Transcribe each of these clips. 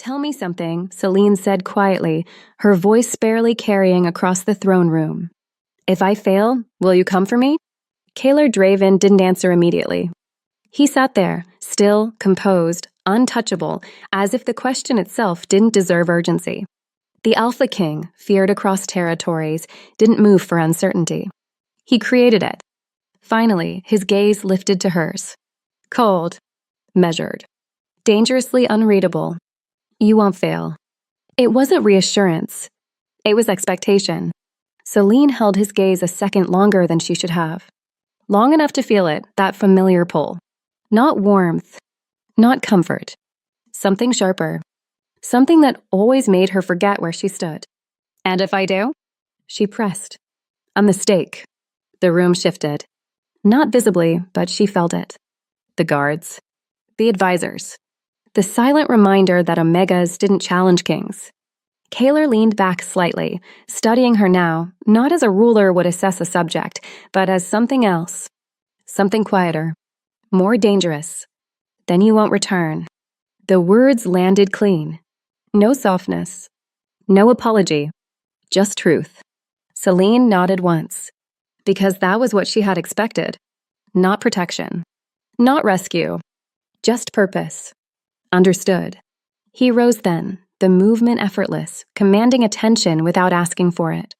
Tell me something, Celine said quietly, her voice barely carrying across the throne room. If I fail, will you come for me? Kaler Draven didn't answer immediately. He sat there, still, composed, untouchable, as if the question itself didn't deserve urgency. The Alpha King, feared across territories, didn't move for uncertainty. He created it. Finally, his gaze lifted to hers. Cold, measured, dangerously unreadable. You won't fail. It wasn't reassurance. It was expectation. Celine held his gaze a second longer than she should have. Long enough to feel it, that familiar pull. Not warmth, not comfort. Something sharper. Something that always made her forget where she stood. And if I do? She pressed. A mistake. The room shifted. Not visibly, but she felt it. The guards. The advisors. The silent reminder that Omegas didn't challenge kings. Kaler leaned back slightly, studying her now, not as a ruler would assess a subject, but as something else. Something quieter. More dangerous. Then you won't return. The words landed clean. No softness. No apology. Just truth. Celine nodded once. Because that was what she had expected. Not protection. Not rescue. Just purpose. Understood. He rose then, the movement effortless, commanding attention without asking for it.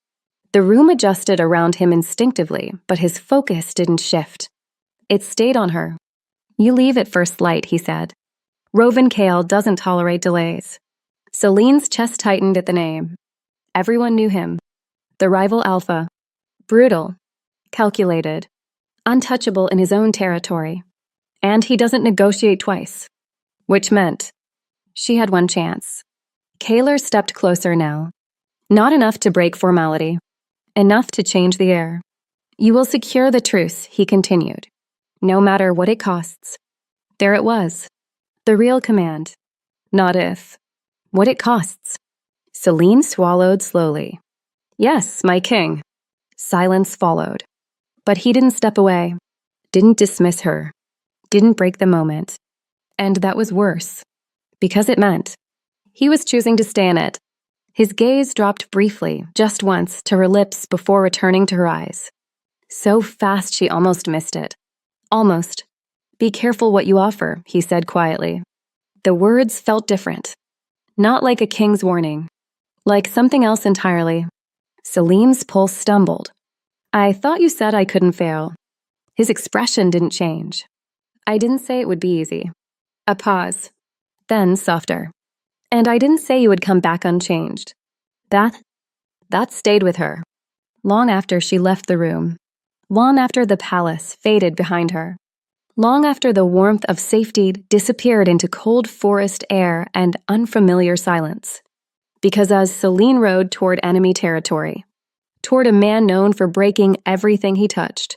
The room adjusted around him instinctively, but his focus didn't shift. It stayed on her. You leave at first light, he said. Rovan Kale doesn't tolerate delays. Celine's chest tightened at the name. Everyone knew him. The rival Alpha. Brutal. Calculated. Untouchable in his own territory. And he doesn't negotiate twice. Which meant she had one chance. Kaler stepped closer now. Not enough to break formality. Enough to change the air. You will secure the truce, he continued. No matter what it costs. There it was. The real command. Not if. What it costs. Celine swallowed slowly. Yes, my king. Silence followed. But he didn't step away. Didn't dismiss her. Didn't break the moment. And that was worse. Because it meant he was choosing to stay in it. His gaze dropped briefly, just once, to her lips before returning to her eyes. So fast she almost missed it. Almost. Be careful what you offer, he said quietly. The words felt different. Not like a king's warning. Like something else entirely. Celine's pulse stumbled. I thought you said I couldn't fail. His expression didn't change. I didn't say it would be easy. A pause. Then softer. And I didn't say you would come back unchanged. That stayed with her. Long after she left the room. Long after the palace faded behind her. Long after the warmth of safety disappeared into cold forest air and unfamiliar silence. Because as Celine rode toward enemy territory, toward a man known for breaking everything he touched,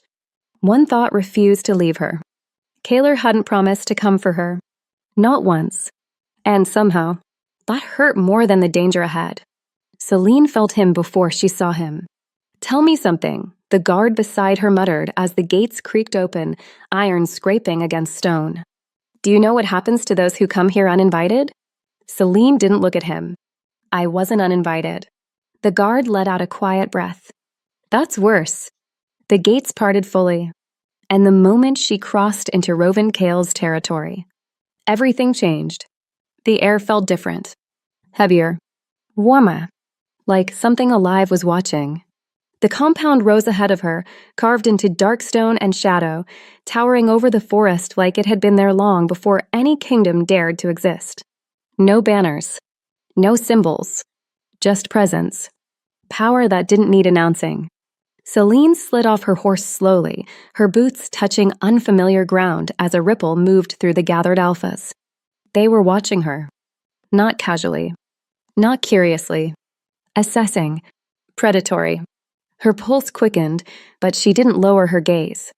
one thought refused to leave her. Kaler hadn't promised to come for her. Not once. And somehow, that hurt more than the danger ahead. Celine felt him before she saw him. Tell me something, the guard beside her muttered as the gates creaked open, iron scraping against stone. Do you know what happens to those who come here uninvited? Celine didn't look at him. I wasn't uninvited. The guard let out a quiet breath. That's worse. The gates parted fully. And the moment she crossed into Rovan Kale's territory, everything changed. The air felt different. Heavier. Warmer. Like something alive was watching. The compound rose ahead of her, carved into dark stone and shadow, towering over the forest like it had been there long before any kingdom dared to exist. No banners. No symbols. Just presence. Power that didn't need announcing. Celine slid off her horse slowly, her boots touching unfamiliar ground as a ripple moved through the gathered alphas. They were watching her. Not casually. Not curiously. Assessing. Predatory. Her pulse quickened, but she didn't lower her gaze.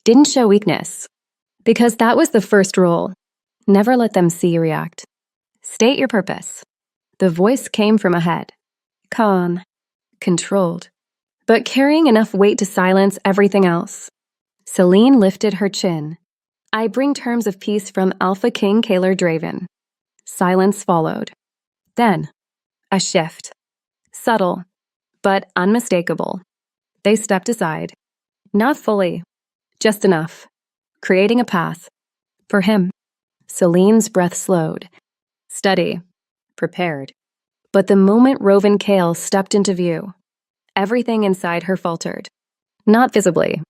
Didn't show weakness. Because that was the first rule. Never let them see you react. State your purpose. The voice came from ahead. Calm. Controlled. But carrying enough weight to silence everything else. Celine lifted her chin. I bring terms of peace from Alpha King Kaler Draven. Silence followed. Then, a shift. Subtle, but unmistakable. They stepped aside. Not fully, just enough, creating a path. For him. Celine's breath slowed. Steady. Prepared. But the moment Rovan Kale stepped into view, everything inside her faltered. Not visibly,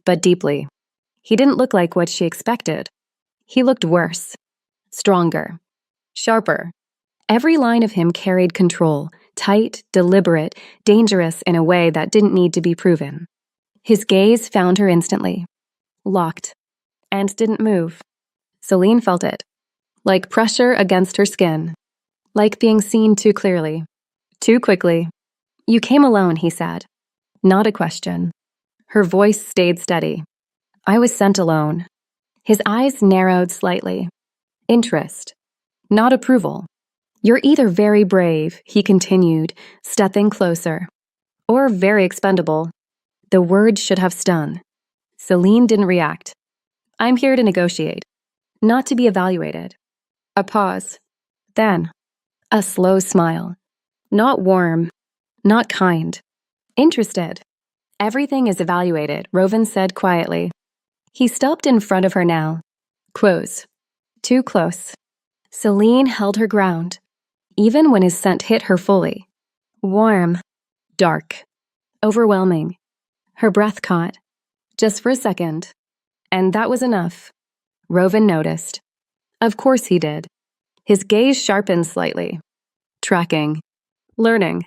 but deeply. He didn't look like what she expected. He looked worse. Stronger. Sharper. Every line of him carried control, tight, deliberate, dangerous in a way that didn't need to be proven. His gaze found her instantly. Locked. And didn't move. Celine felt it. Like pressure against her skin. Like being seen too clearly. Too quickly. You came alone, he said. Not a question. Her voice stayed steady. I was sent alone. His eyes narrowed slightly. Interest. Not approval. You're either very brave, he continued, stepping closer. Or very expendable. The word should have stung. Celine didn't react. I'm here to negotiate. Not to be evaluated. A pause. Then, a slow smile. Not warm. Not kind. Interested. Everything is evaluated, Rovan said quietly. He stepped in front of her now. Close. Too close. Celine held her ground, even when his scent hit her fully. Warm. Dark. Overwhelming. Her breath caught. Just for a second. And that was enough. Rovan noticed. Of course he did. His gaze sharpened slightly. Tracking. Learning.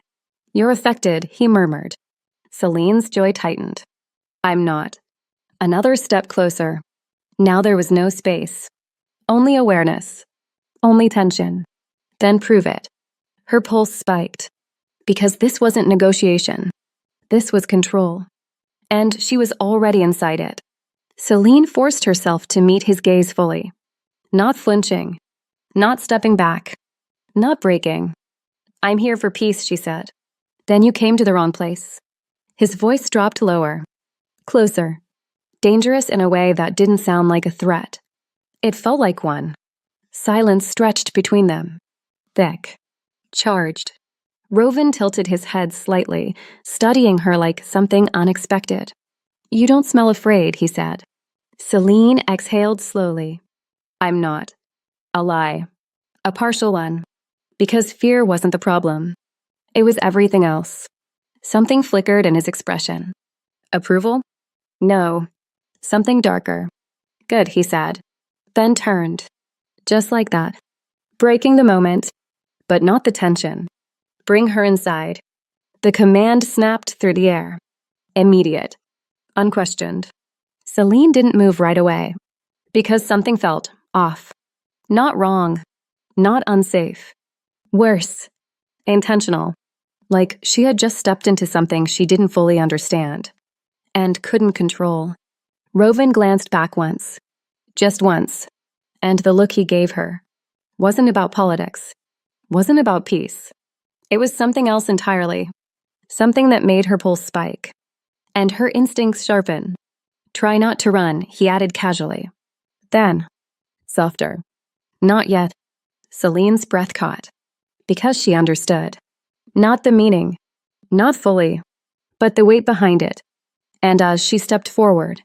You're affected, he murmured. Celine's joy tightened. I'm not. Another step closer. Now there was no space. Only awareness. Only tension. Then prove it. Her pulse spiked. Because this wasn't negotiation. This was control. And she was already inside it. Celine forced herself to meet his gaze fully. Not flinching. Not stepping back. Not breaking. I'm here for peace, she said. Then you came to the wrong place. His voice dropped lower. Closer. Dangerous in a way that didn't sound like a threat. It felt like one. Silence stretched between them. Thick. Charged. Rovan tilted his head slightly, studying her like something unexpected. You don't smell afraid, he said. Celine exhaled slowly. I'm not. A lie. A partial one. Because fear wasn't the problem. It was everything else. Something flickered in his expression. Approval? No. Something darker. Good, he said. Then turned. Just like that. Breaking the moment, but not the tension. Bring her inside. The command snapped through the air. Immediate. Unquestioned. Celine didn't move right away. Because something felt off. Not wrong. Not unsafe. Worse. Intentional. Like she had just stepped into something she didn't fully understand. And couldn't control. Rovan glanced back once. Just once. And the look he gave her wasn't about politics. Wasn't about peace. It was something else entirely. Something that made her pulse spike. And her instincts sharpen. Try not to run, he added casually. Then, softer. Not yet. Celine's breath caught. Because she understood. Not the meaning. Not fully. But the weight behind it. And as she stepped forward,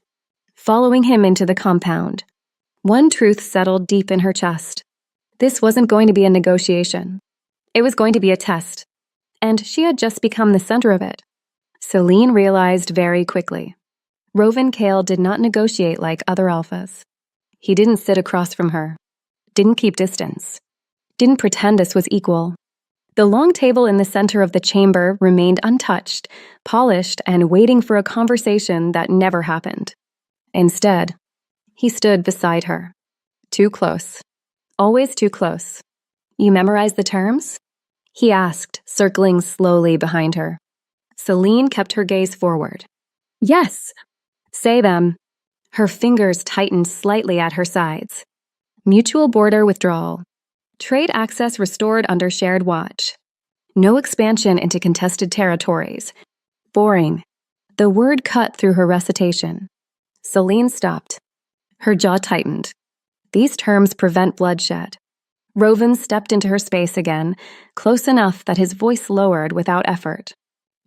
following him into the compound, one truth settled deep in her chest. This wasn't going to be a negotiation. It was going to be a test. And she had just become the center of it. Celine realized very quickly. Rovan Kale did not negotiate like other alphas. He didn't sit across from her. Didn't keep distance. Didn't pretend this was equal. The long table in the center of the chamber remained untouched, polished, and waiting for a conversation that never happened. Instead, he stood beside her. Too close. Always too close. You memorize the terms? He asked, circling slowly behind her. Celine kept her gaze forward. Yes. Say them. Her fingers tightened slightly at her sides. Mutual border withdrawal. Trade access restored under shared watch. No expansion into contested territories. Boring. The word cut through her recitation. Celine stopped. Her jaw tightened. These terms prevent bloodshed. Rovan stepped into her space again, close enough that his voice lowered without effort.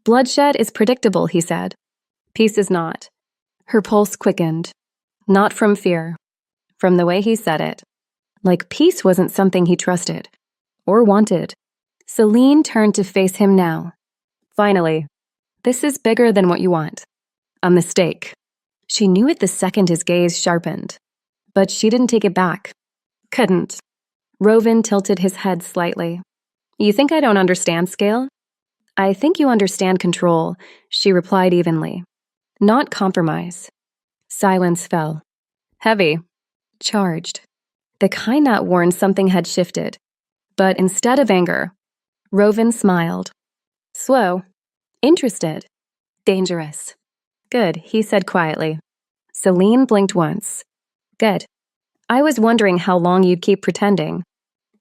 Bloodshed is predictable, he said. Peace is not. Her pulse quickened. Not from fear. From the way he said it. Like peace wasn't something he trusted. Or wanted. Celine turned to face him now. Finally. This is bigger than what you want. A mistake. She knew it the second his gaze sharpened. But she didn't take it back. Couldn't. Rovan tilted his head slightly. You think I don't understand scale? I think you understand control, she replied evenly. Not compromise. Silence fell. Heavy. Charged. The kind that warned something had shifted. But instead of anger, Rovan smiled. Slow. Interested. Dangerous. Good, he said quietly. Celine blinked once. Good. I was wondering how long you'd keep pretending.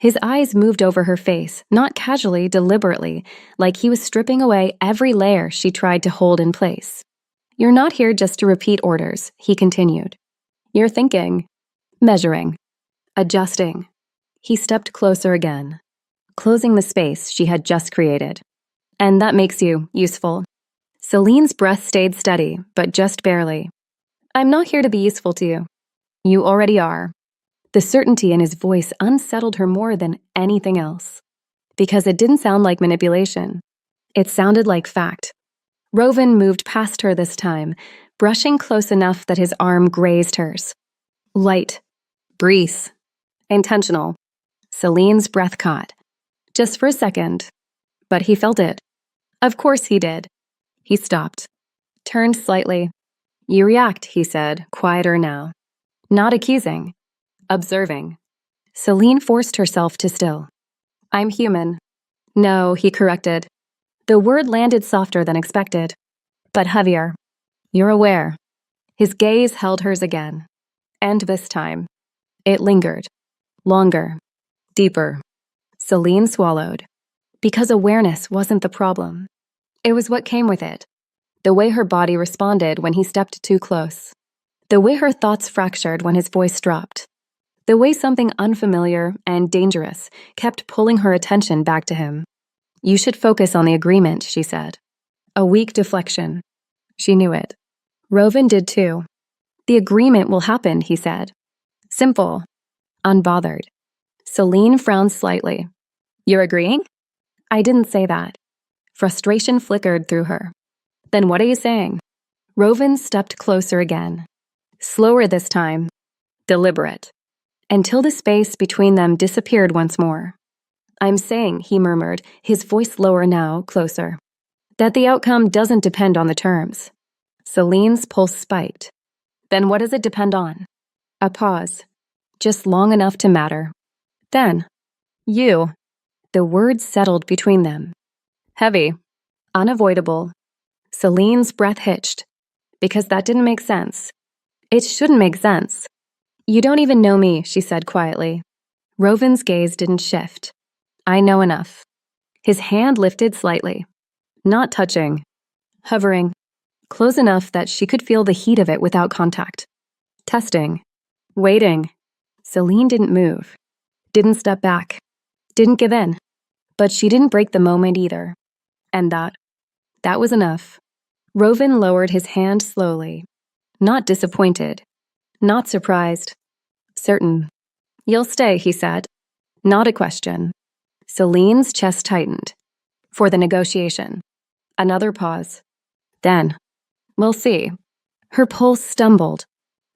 His eyes moved over her face, not casually, deliberately, like he was stripping away every layer she tried to hold in place. You're not here just to repeat orders, he continued. You're thinking, measuring, adjusting. He stepped closer again, closing the space she had just created. And that makes you useful. Celine's breath stayed steady, but just barely. I'm not here to be useful to you. You already are. The certainty in his voice unsettled her more than anything else. Because it didn't sound like manipulation. It sounded like fact. Rovan moved past her this time, brushing close enough that his arm grazed hers. Light. Breeze. Intentional. Celine's breath caught. Just for a second. But he felt it. Of course he did. He stopped. Turned slightly. You react, he said, quieter now. Not accusing. Observing. Celine forced herself to still. I'm human. No, he corrected. The word landed softer than expected, but heavier. You're aware. His gaze held hers again. And this time, it lingered. Longer. Deeper. Celine swallowed. Because awareness wasn't the problem. It was what came with it. The way her body responded when he stepped too close. The way her thoughts fractured when his voice dropped. The way something unfamiliar and dangerous kept pulling her attention back to him. You should focus on the agreement, she said. A weak deflection. She knew it. Rovan did too. The agreement will happen, he said. Simple. Unbothered. Celine frowned slightly. You're agreeing? I didn't say that. Frustration flickered through her. Then what are you saying? Rovan stepped closer again. Slower this time. Deliberate. Until the space between them disappeared once more. I'm saying, he murmured, his voice lower now, closer, that the outcome doesn't depend on the terms. Celine's pulse spiked. Then what does it depend on? A pause. Just long enough to matter. Then, you. The words settled between them. Heavy. Unavoidable. Celine's breath hitched. Because that didn't make sense. It shouldn't make sense. You don't even know me, she said quietly. Rovan's gaze didn't shift. I know enough. His hand lifted slightly. Not touching. Hovering. Close enough that she could feel the heat of it without contact. Testing. Waiting. Celine didn't move. Didn't step back. Didn't give in. But she didn't break the moment either. And that was enough. Rovan lowered his hand slowly. Not disappointed. Not surprised. Certain. You'll stay, he said. Not a question. Celine's chest tightened. For the negotiation. Another pause. Then. We'll see. Her pulse stumbled.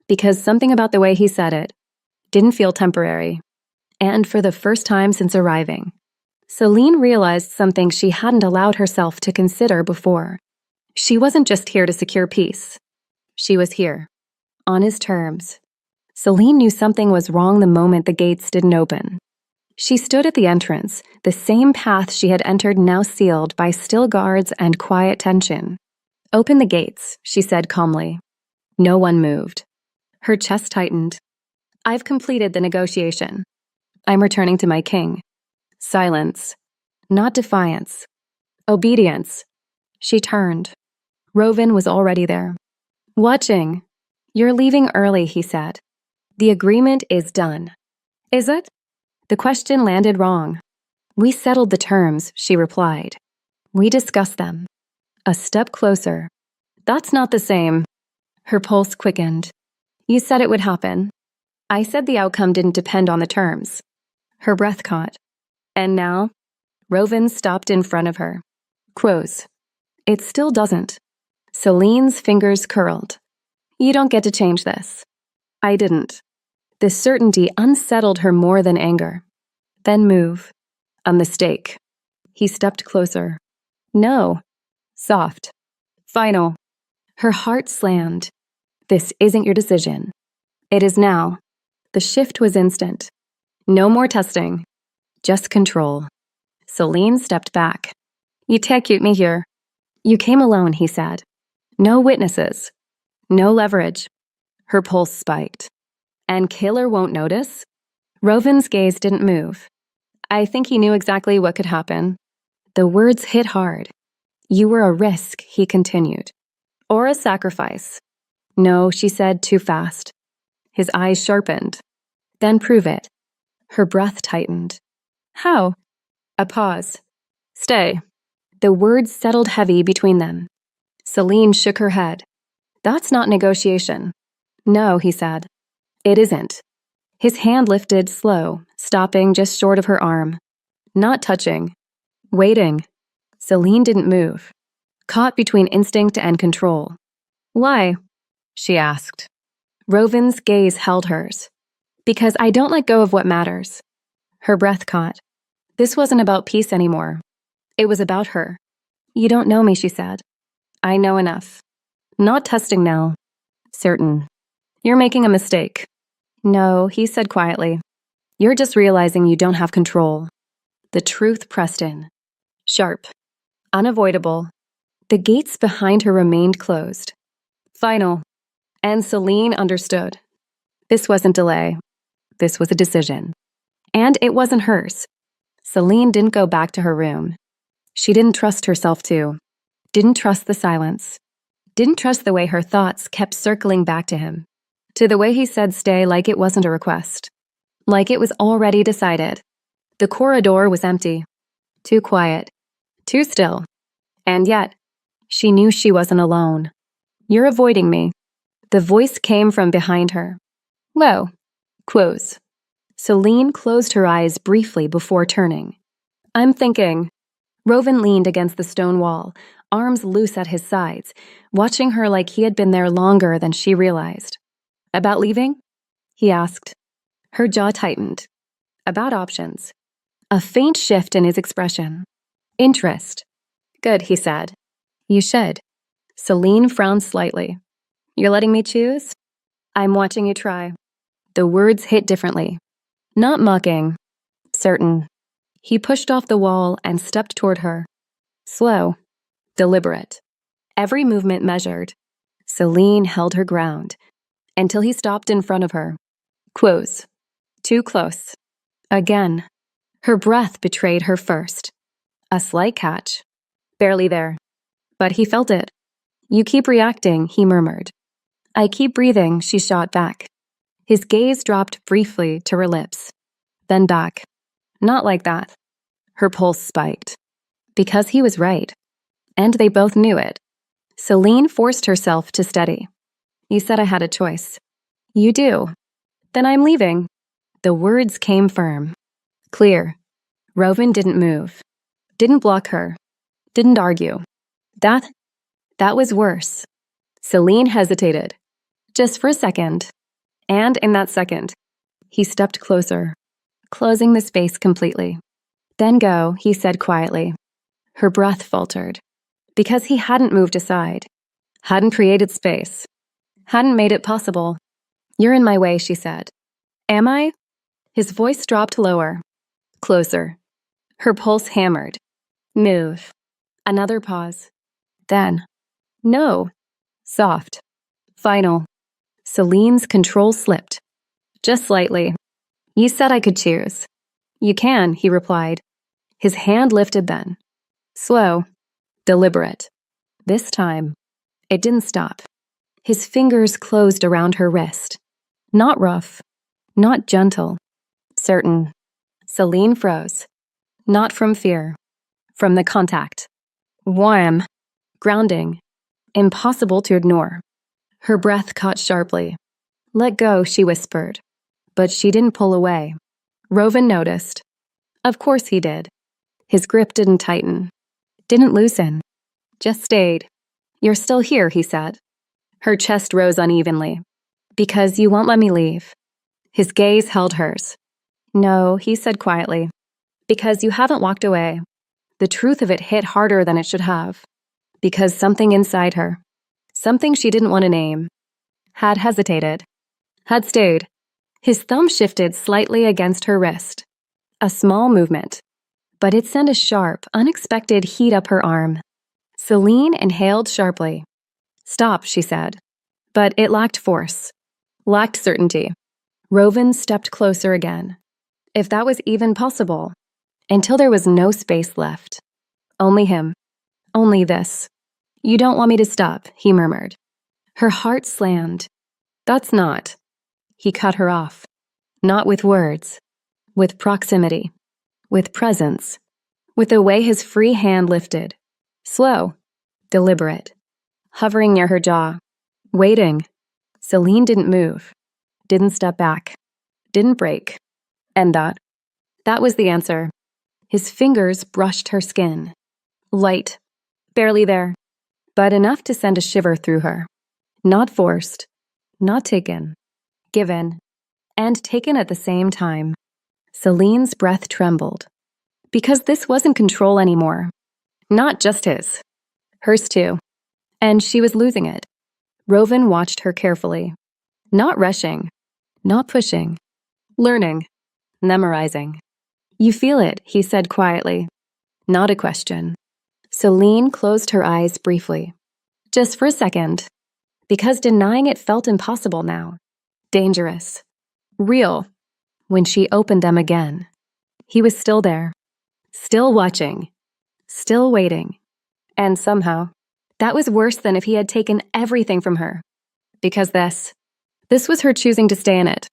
Because something about the way he said it didn't feel temporary. And for the first time since arriving, Celine realized something she hadn't allowed herself to consider before. She wasn't just here to secure peace. She was here. On his terms. Celine knew something was wrong the moment the gates didn't open. She stood at the entrance, the same path she had entered now sealed by still guards and quiet tension. Open the gates, she said calmly. No one moved. Her chest tightened. I've completed the negotiation. I'm returning to my king. Silence. Not defiance. Obedience. She turned. Rovan was already there. Watching. You're leaving early, he said. The agreement is done. Is it? The question landed wrong. We settled the terms, she replied. We discussed them. A step closer. That's not the same. Her pulse quickened. You said it would happen. I said the outcome didn't depend on the terms. Her breath caught. And now? Rovin stopped in front of her. Crows. It still doesn't. Celine's fingers curled. You don't get to change this. I didn't. The certainty unsettled her more than anger. Then move. A mistake. He stepped closer. No. Soft. Final. Her heart slammed. This isn't your decision. It is now. The shift was instant. No more testing. Just control. Celine stepped back. You can't keep me here. You came alone, he said. No witnesses. No leverage. Her pulse spiked. And Killer won't notice? Rovin's gaze didn't move. I think he knew exactly what could happen. The words hit hard. You were a risk, he continued. Or a sacrifice. No, she said too fast. His eyes sharpened. Then prove it. Her breath tightened. How? A pause. Stay. The words settled heavy between them. Celine shook her head. That's not negotiation. No, he said. It isn't. His hand lifted slow, stopping just short of her arm. Not touching. Waiting. Celine didn't move, caught between instinct and control. Why? She asked. Rovin's gaze held hers. Because I don't let go of what matters. Her breath caught. This wasn't about peace anymore. It was about her. You don't know me, she said. I know enough. Not testing now. Certain. You're making a mistake. No, he said quietly. You're just realizing you don't have control. The truth pressed in. Sharp. Unavoidable. The gates behind her remained closed. Final. And Celine understood. This wasn't delay. This was a decision. And it wasn't hers. Celine didn't go back to her room. She didn't trust herself to. Didn't trust the silence. Didn't trust the way her thoughts kept circling back to him. To the way he said stay like it wasn't a request. Like it was already decided. The corridor was empty. Too quiet. Too still. And yet, she knew she wasn't alone. You're avoiding me. The voice came from behind her. Whoa. Close. Celine closed her eyes briefly before turning. I'm thinking. Rovin leaned against the stone wall, arms loose at his sides, watching her like he had been there longer than she realized. About leaving? He asked. Her jaw tightened. About options. A faint shift in his expression. Interest. Good, he said. You should. Celine frowned slightly. You're letting me choose? I'm watching you try. The words hit differently. Not mocking. Certain. He pushed off the wall and stepped toward her. Slow. Deliberate. Every movement measured. Celine held her ground. Until he stopped in front of her. Close. Too close. Again. Her breath betrayed her first. A slight catch. Barely there. But he felt it. You keep reacting, he murmured. I keep breathing, she shot back. His gaze dropped briefly to her lips. Then back. Not like that. Her pulse spiked. Because he was right. And they both knew it. Celine forced herself to steady. You said I had a choice. You do. Then I'm leaving. The words came firm. Clear. Rovin didn't move. Didn't block her. Didn't argue. That was worse. Celine hesitated. Just for a second. And in that second, he stepped closer, closing the space completely. Then go, he said quietly. Her breath faltered. Because he hadn't moved aside. Hadn't created space. Hadn't made it possible. You're in my way, she said. Am I? His voice dropped lower. Closer. Her pulse hammered. Move. Another pause. Then. No. Soft. Final. Celine's control slipped. Just slightly. You said I could choose. You can, he replied. His hand lifted then. Slow. Deliberate. This time, it didn't stop. His fingers closed around her wrist. Not rough. Not gentle. Certain. Celine froze. Not from fear. From the contact. Warm. Grounding. Impossible to ignore. Her breath caught sharply. Let go, she whispered. But she didn't pull away. Rovan noticed. Of course he did. His grip didn't tighten. Didn't loosen. Just stayed. You're still here, he said. Her chest rose unevenly. Because you won't let me leave. His gaze held hers. No, he said quietly. Because you haven't walked away. The truth of it hit harder than it should have. Because something inside her, something she didn't want to name, had hesitated, had stayed. His thumb shifted slightly against her wrist. A small movement, but it sent a sharp, unexpected heat up her arm. Celine inhaled sharply. Stop, she said. But it lacked force, lacked certainty. Rovan stepped closer again. If that was even possible, until there was no space left. Only him. Only this. You don't want me to stop, he murmured. Her heart slammed. That's not. He cut her off. Not with words. With proximity. With presence. With the way his free hand lifted. Slow. Deliberate. Hovering near her jaw. Waiting. Celine didn't move. Didn't step back. Didn't break. And that was the answer. His fingers brushed her skin. Light. Barely there. But enough to send a shiver through her. Not forced. Not taken. Given. And taken at the same time. Celine's breath trembled. Because this wasn't control anymore. Not just his. Hers too. And she was losing it. Rovan watched her carefully. Not rushing. Not pushing. Learning. Memorizing. You feel it, he said quietly. Not a question. Celine closed her eyes briefly. Just for a second. Because denying it felt impossible now. Dangerous. Real. When she opened them again. He was still there. Still watching. Still waiting. And somehow, that was worse than if he had taken everything from her. Because this was her choosing to stay in it.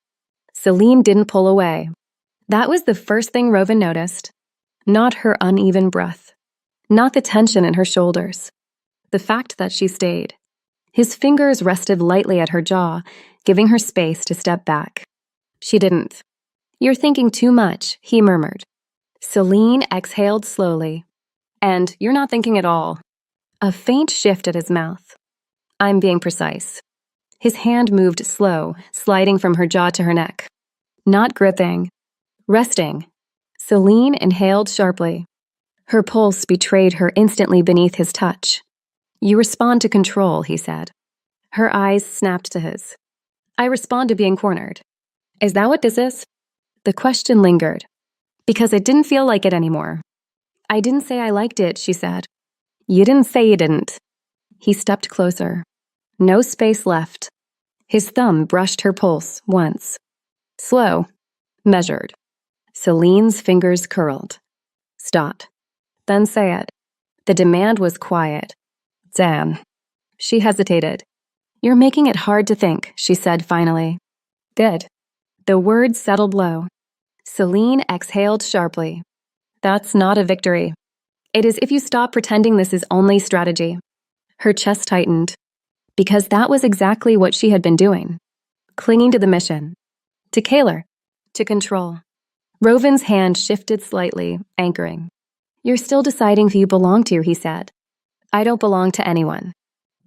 Celine didn't pull away. That was the first thing Rovan noticed. Not her uneven breath. Not the tension in her shoulders. The fact that she stayed. His fingers rested lightly at her jaw, giving her space to step back. She didn't. You're thinking too much, he murmured. Celine exhaled slowly. And you're not thinking at all. A faint shift at his mouth. I'm being precise. His hand moved slow, sliding from her jaw to her neck. Not gripping. Resting. Celine inhaled sharply. Her pulse betrayed her instantly beneath his touch. You respond to control, he said. Her eyes snapped to his. I respond to being cornered. Is that what this is? The question lingered. Because it didn't feel like it anymore. I didn't say I liked it, she said. You didn't say you didn't. He stepped closer. No space left. His thumb brushed her pulse once. Slow. Measured. Celine's fingers curled. Stop. Then say it. The demand was quiet. Dan. She hesitated. You're making it hard to think, she said finally. Good. The words settled low. Celine exhaled sharply. That's not a victory. It is if you stop pretending this is only strategy. Her chest tightened. Because that was exactly what she had been doing. Clinging to the mission. To Kaler. To control. Rovan's hand shifted slightly, anchoring. You're still deciding who you belong to, he said. I don't belong to anyone.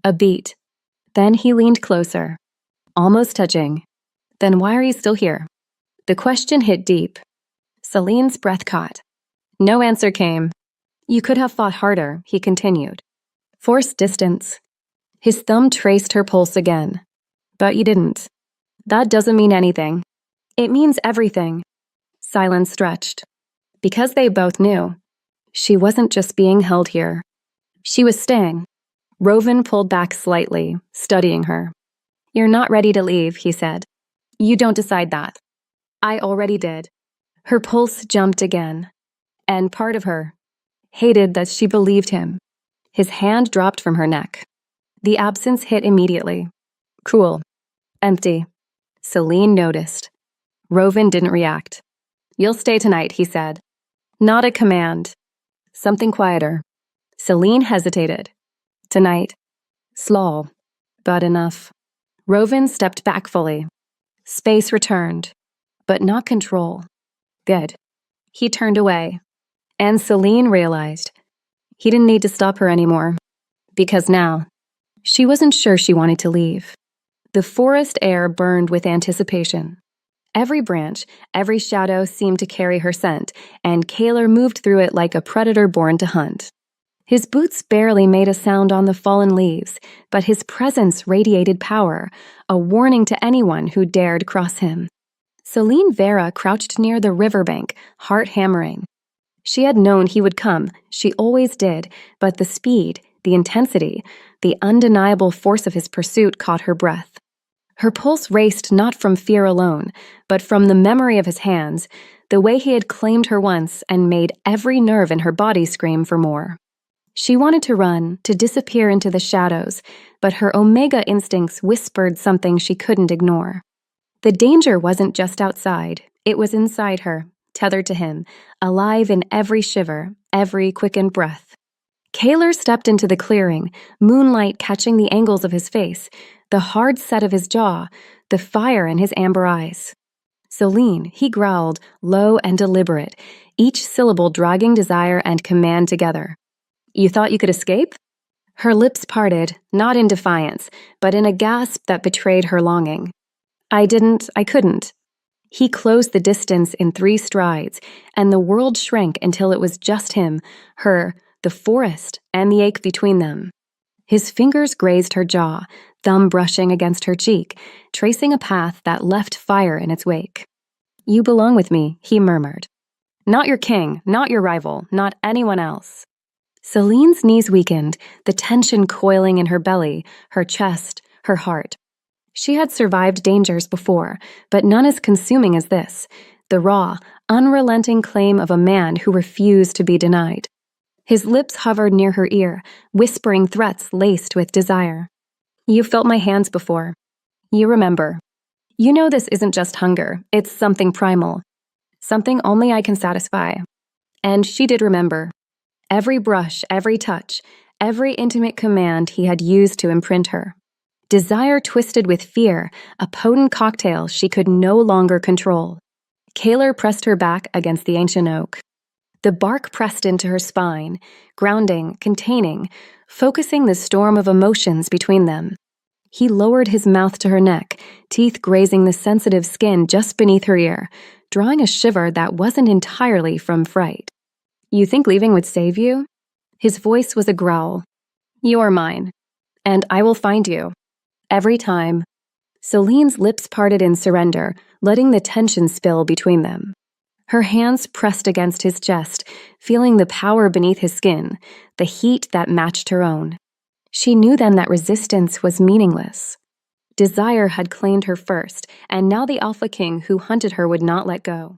A beat. Then he leaned closer. Almost touching. Then why are you still here? The question hit deep. Celine's breath caught. No answer came. You could have fought harder, he continued. Forced distance. His thumb traced her pulse again. But you didn't. That doesn't mean anything. It means everything. Silence stretched. Because they both knew. She wasn't just being held here. She was staying. Rovan pulled back slightly, studying her. You're not ready to leave, he said. You don't decide that. I already did. Her pulse jumped again. And part of her hated that she believed him. His hand dropped from her neck. The absence hit immediately. Cool. Empty. Celine noticed. Rovan didn't react. You'll stay tonight, he said. Not a command. Something quieter. Celine hesitated. Tonight. Slaw. But enough. Rovin stepped back fully. Space returned. But not control. Good. He turned away. And Celine realized he didn't need to stop her anymore. Because now, she wasn't sure she wanted to leave. The forest air burned with anticipation. Every branch, every shadow seemed to carry her scent, and Kaler moved through it like a predator born to hunt. His boots barely made a sound on the fallen leaves, but his presence radiated power, a warning to anyone who dared cross him. Celine Vera crouched near the riverbank, heart hammering. She had known he would come, she always did, but the speed, the intensity, the undeniable force of his pursuit caught her breath. Her pulse raced not from fear alone, but from the memory of his hands, the way he had claimed her once and made every nerve in her body scream for more. She wanted to run, to disappear into the shadows, but her Omega instincts whispered something she couldn't ignore. The danger wasn't just outside, it was inside her, tethered to him, alive in every shiver, every quickened breath. Kaler stepped into the clearing, moonlight catching the angles of his face, the hard set of his jaw, the fire in his amber eyes. Celine, he growled, low and deliberate, each syllable dragging desire and command together. You thought you could escape? Her lips parted, not in defiance, but in a gasp that betrayed her longing. I couldn't. He closed the distance in 3 strides, and the world shrank until it was just him, her, the forest, and the ache between them. His fingers grazed her jaw, thumb brushing against her cheek, tracing a path that left fire in its wake. You belong with me, he murmured. Not your king, not your rival, not anyone else. Celine's knees weakened, the tension coiling in her belly, her chest, her heart. She had survived dangers before, but none as consuming as this, the raw, unrelenting claim of a man who refused to be denied. His lips hovered near her ear, whispering threats laced with desire. You felt my hands before. You remember. You know this isn't just hunger, it's something primal. Something only I can satisfy. And she did remember. Every brush, every touch, every intimate command he had used to imprint her. Desire twisted with fear, a potent cocktail she could no longer control. Kaler pressed her back against the ancient oak. The bark pressed into her spine, grounding, containing, focusing the storm of emotions between them. He lowered his mouth to her neck, teeth grazing the sensitive skin just beneath her ear, drawing a shiver that wasn't entirely from fright. You think leaving would save you? His voice was a growl. You're mine, and I will find you. Every time. Celine's lips parted in surrender, letting the tension spill between them. Her hands pressed against his chest, feeling the power beneath his skin, the heat that matched her own. She knew then that resistance was meaningless. Desire had claimed her first, and now the Alpha King who hunted her would not let go.